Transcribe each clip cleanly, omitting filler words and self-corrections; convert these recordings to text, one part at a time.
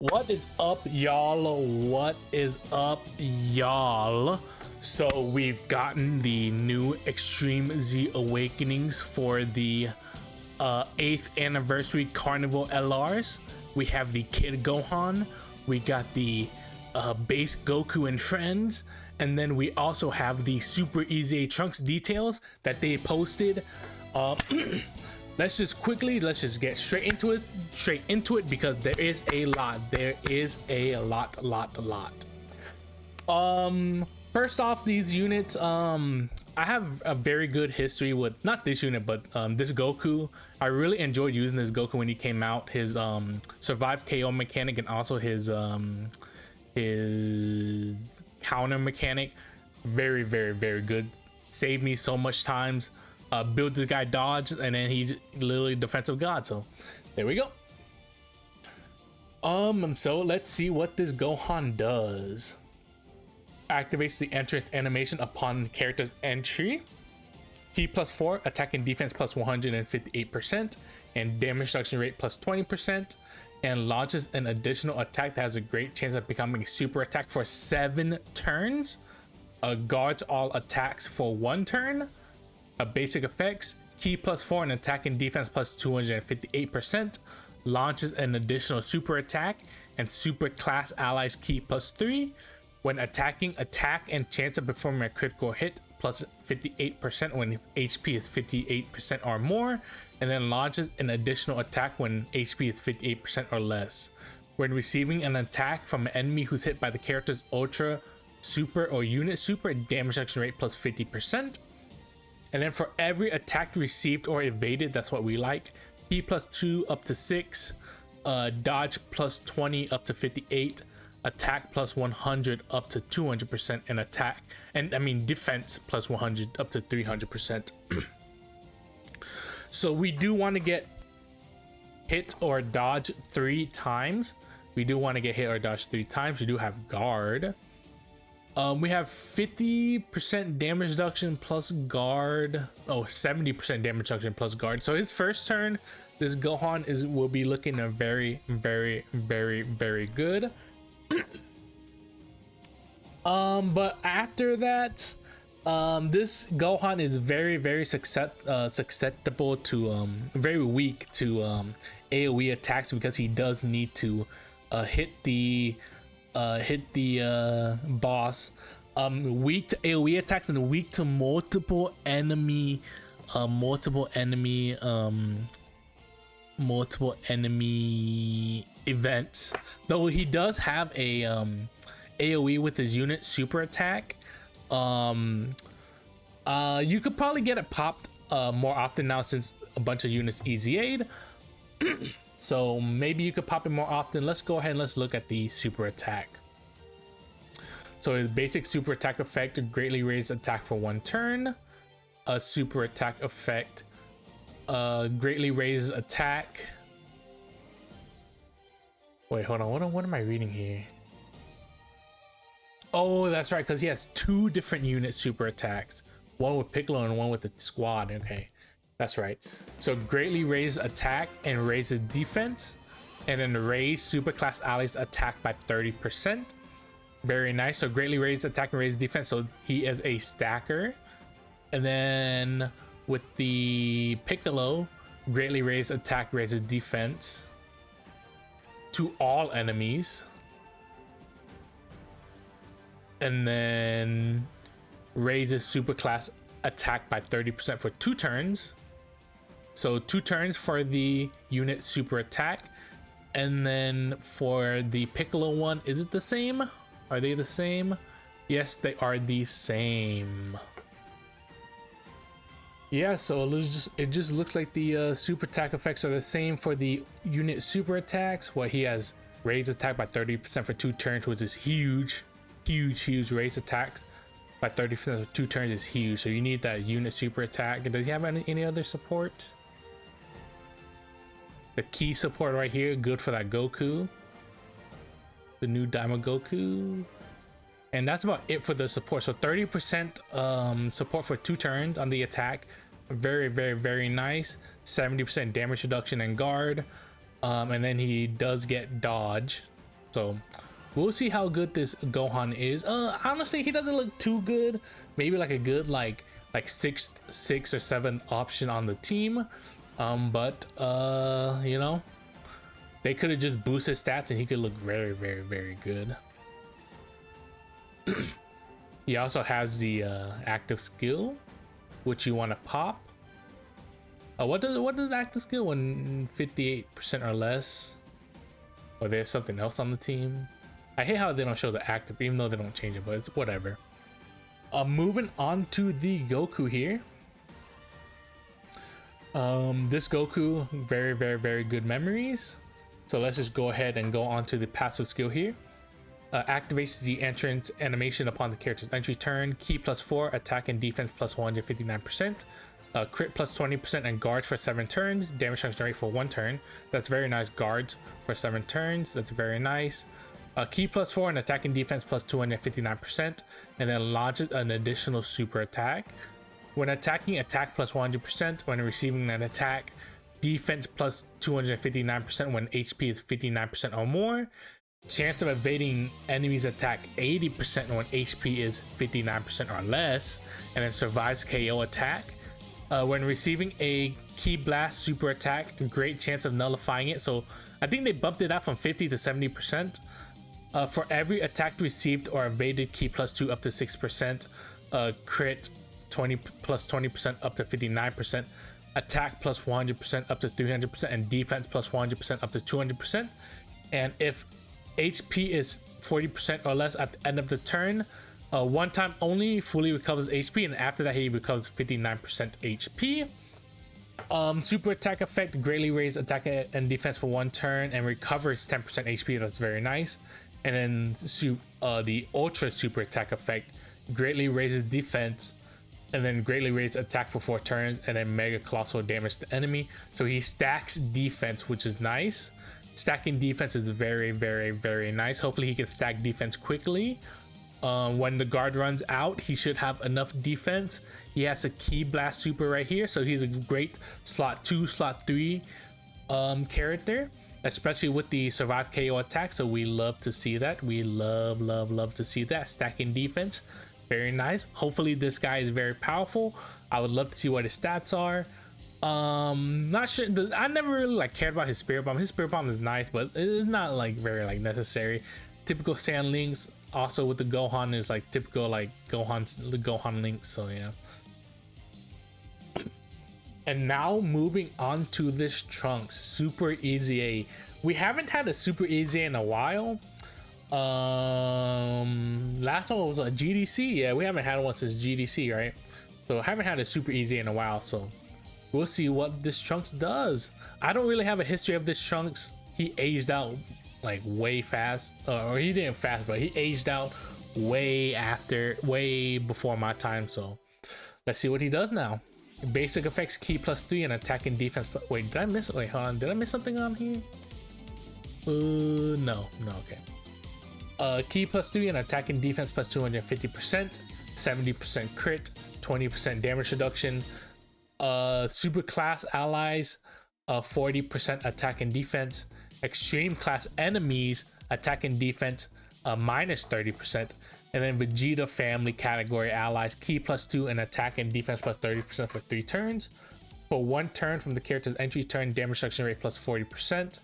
What is up, y'all? What is up, y'all? So we've gotten the new Extreme Z Awakenings for the 8th anniversary Carnival LRs. We have the Kid Gohan, we got the base Goku and friends, and then we also have the Super Easy Trunks details that they posted. Let's just get straight into it because there is a lot. First off, these units, I have a very good history with not this unit, but this Goku. I really enjoyed using this Goku when he came out. His survive KO mechanic and also his counter mechanic, very good. Saved me so much times. Build this guy dodge, and then he's literally defensive god. So there we go. And so let's see what this Gohan does. Activates the entrance animation upon character's entry. Ki +4, attack and defense plus 158%, and damage reduction rate plus 20%, and launches an additional attack that has a great chance of becoming a super attack for 7 turns. Guards all attacks for 1 turn. Basic effects: Ki +4 and attack and defense plus 258%, launches an additional super attack, and super class allies Ki +3. When attacking, attack and chance of performing a critical hit plus 58% when HP is 58% or more, and then launches an additional attack when HP is 58% or less. When receiving an attack from an enemy who's hit by the character's ultra, super, or unit super, damage reduction rate plus 50%. And then for every attack received or evaded, that's what we like. Ki +2 up to 6, dodge plus 20 up to 58, attack plus 100 up to 200%, and defense plus 100 up to 300%. So we do want to get hit or dodge 3 times. We do have guard. We have 50% damage reduction plus guard. 70% damage reduction plus guard. So his first turn, this Gohan will be looking very good. But after that, this Gohan is very susceptible to very weak to AoE attacks because he does need to hit the boss. Weak to AoE attacks and weak to multiple enemy events. Though he does have a AoE with his unit super attack. You could probably get it popped more often now since a bunch of units easy aid. So maybe you could pop it more often. Let's go ahead and let's look at the super attack. So his basic super attack effect, greatly raise attack for 1 turn. A super attack effect, greatly raises attack. Wait, hold on. What am I reading here? Oh, that's right, because he has 2 different unit super attacks. One with Piccolo and one with the squad. Okay. That's right. So greatly raise attack and raises defense, and then raise super class allies attack by 30%. Very nice. So greatly raise attack and raise defense. So he is a stacker. And then with the Piccolo, greatly raise attack, raises defense to all enemies. And then raises super class attack by 30% for 2 turns. So 2 turns for the unit super attack. And then for the Piccolo one, is it the same? Are they the same? Yes, they are the same. Yeah, so it just looks like the super attack effects are the same for the unit super attacks. Well, he has raise attack by 30% for 2 turns, which is huge. Raise attacks by 30% for 2 turns is huge. So you need that unit super attack. Does he have any other support? The key support right here, good for that Goku, the new Daima Goku. And that's about it for the support. So 30% support for 2 turns on the attack, very nice. 70% damage reduction and guard, and then he does get dodge So we'll see how good this Gohan is. Honestly, he doesn't look too good. Maybe like a good like sixth or seventh option on the team. But you know, they could have just boosted stats and he could look very, very, very good. He also has the active skill, which you want to pop. What does active skill when 58% or less? Or there's something else on the team. I hate how they don't show the active, even though they don't change it, but it's whatever. Moving on to the Goku here. This Goku, very, very, very good memories. So let's just go ahead and go on to the passive skill here. Activates the entrance animation upon the character's entry turn. Ki +4, attack and defense plus 159%. Crit plus 20% and guards for 7 turns. Damage reduction rate for 1 turn. That's very nice. Guards for 7 turns. That's very nice. Ki +4 and attack and defense plus 259%. And then launches an additional super attack. When attacking, attack plus 100%. When receiving an attack, defense plus 259% when HP is 59% or more. Chance of evading enemies attack 80% when HP is 59% or less. And then survives KO attack. When receiving a Ki Blast super attack, great chance of nullifying it. So I think they bumped it out from 50 to 70%. For every attack received or evaded, Ki +2 up to 6%. Crit 20 plus 20% up to 59%. Attack plus 100% up to 300%. And defense plus 100% up to 200%. And if HP is 40% or less at the end of the turn, one time only fully recovers HP, and after that he recovers 59% HP. Super attack effect, greatly raise attack and defense for 1 turn and recovers 10% HP. That's very nice. And then the ultra super attack effect, greatly raises defense and then greatly raises attack for 4 turns and then mega colossal damage to enemy. So he stacks defense, which is nice. Stacking defense is very, very, very nice. Hopefully he can stack defense quickly. When the guard runs out, he should have enough defense. He has a Ki Blast super right here, so he's a great slot 2, slot 3 character, especially with the survive KO attack. So we love to see that. We love to see that. Stacking defense, very nice. Hopefully this guy is very powerful. I would love to see what his stats are. Not sure. I never really cared about his spirit bomb. His spirit bomb is nice, but it is not very necessary. Typical sand links. Also with the Gohan is typical Gohan links. So yeah. And now moving on to this Trunks Super Easy A. We haven't had a Super Easy A in a while. Last one was a GDC. Yeah, we haven't had one since GDC, right? So I haven't had a Super Easy in a while. So we'll see what this Trunks does. I don't really have a history of this Trunks. He aged out way fast, or he didn't fast, but he aged out way before my time. So let's see what he does now. Basic effects, Ki +3 and attack and defense. Wait, did I miss? Wait, hold on. Did I miss something on here? No, okay. Ki +3 and attack and defense plus 250%, 70% crit, 20% damage reduction. Super class allies, 40% attack and defense. Extreme class enemies, attack and defense, minus 30%. And then Vegeta family category allies, Ki +2 and attack and defense plus 30% for 3 turns. For 1 turn from the character's entry turn, damage reduction rate plus 40%.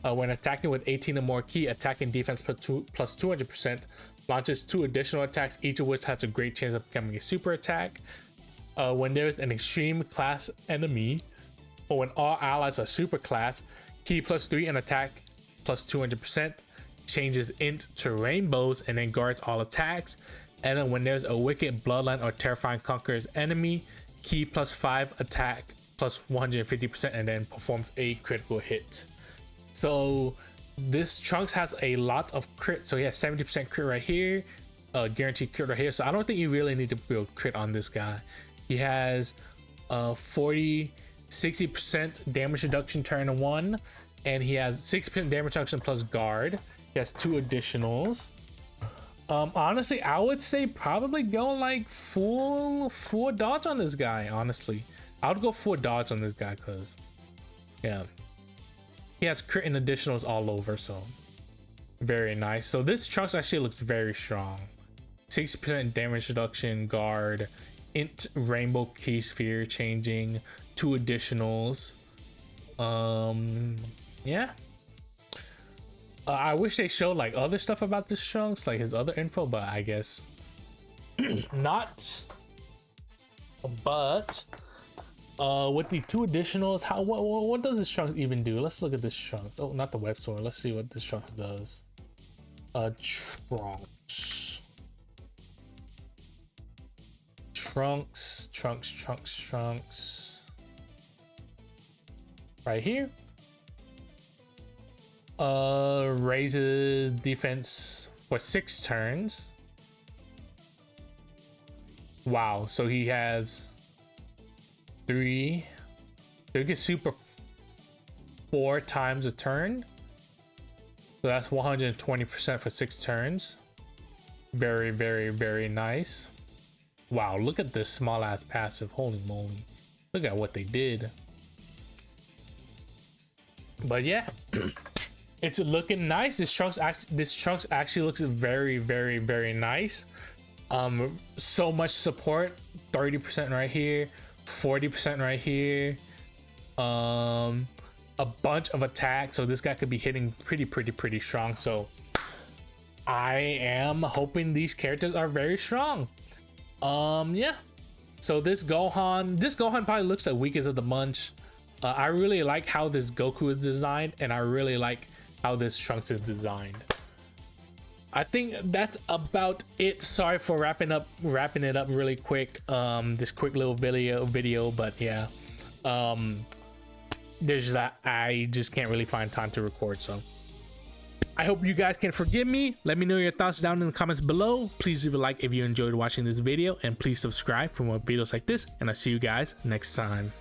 When attacking with 18 or more Ki, attack and defense plus 200%. Launches 2 additional attacks, each of which has a great chance of becoming a super attack. When there's an extreme class enemy, or when all allies are super class, Ki +3 and attack plus 200%, changes int to rainbows and then guards all attacks. And then when there's a wicked bloodline or terrifying conquerors enemy, Ki +5 attack plus 150% and then performs a critical hit. So this Trunks has a lot of crit. So he has 70% crit right here, guaranteed crit right here. So I don't think you really need to build crit on this guy. He has 60% damage reduction turn 1, and he has 6% damage reduction plus guard. He has 2 additionals. Honestly, I would say probably go full dodge on this guy. Honestly, I would go full dodge on this guy because yeah, he has crit and additionals all over. So Very nice. So this Trunks actually looks very strong. 60% damage reduction, guard, int rainbow key sphere changing, 2 additionals. Yeah. I wish they showed like other stuff about this Trunks, like his other info, but I guess not. But with the 2 additionals, what does this Trunks even do? Let's look at this Trunks. Oh, not the web store. Let's see what this Trunks does. Trunks. Right here. Raises defense for 6 turns. Wow, so he has 3. So he can super 4 times a turn. So that's 120% for 6 turns. Very, very, very nice. Wow, look at this small ass passive. Holy moly. Look at what they did. But yeah, it's looking nice. This Trunks actually looks very, very, very nice. So much support. 30% right here, 40% right here. A bunch of attack, so this guy could be hitting pretty strong. So I am hoping these characters are very strong. Yeah, so this Gohan probably looks the weakest of the bunch. I really like how this Goku is designed, and I really like how this Trunks is designed. I think that's about it. Sorry for wrapping it up really quick. This quick little video, but yeah, there's that. I just can't really find time to record, so I hope you guys can forgive me. Let me know your thoughts down in the comments below. Please leave a like if you enjoyed watching this video, and please subscribe for more videos like this, and I'll see you guys next time.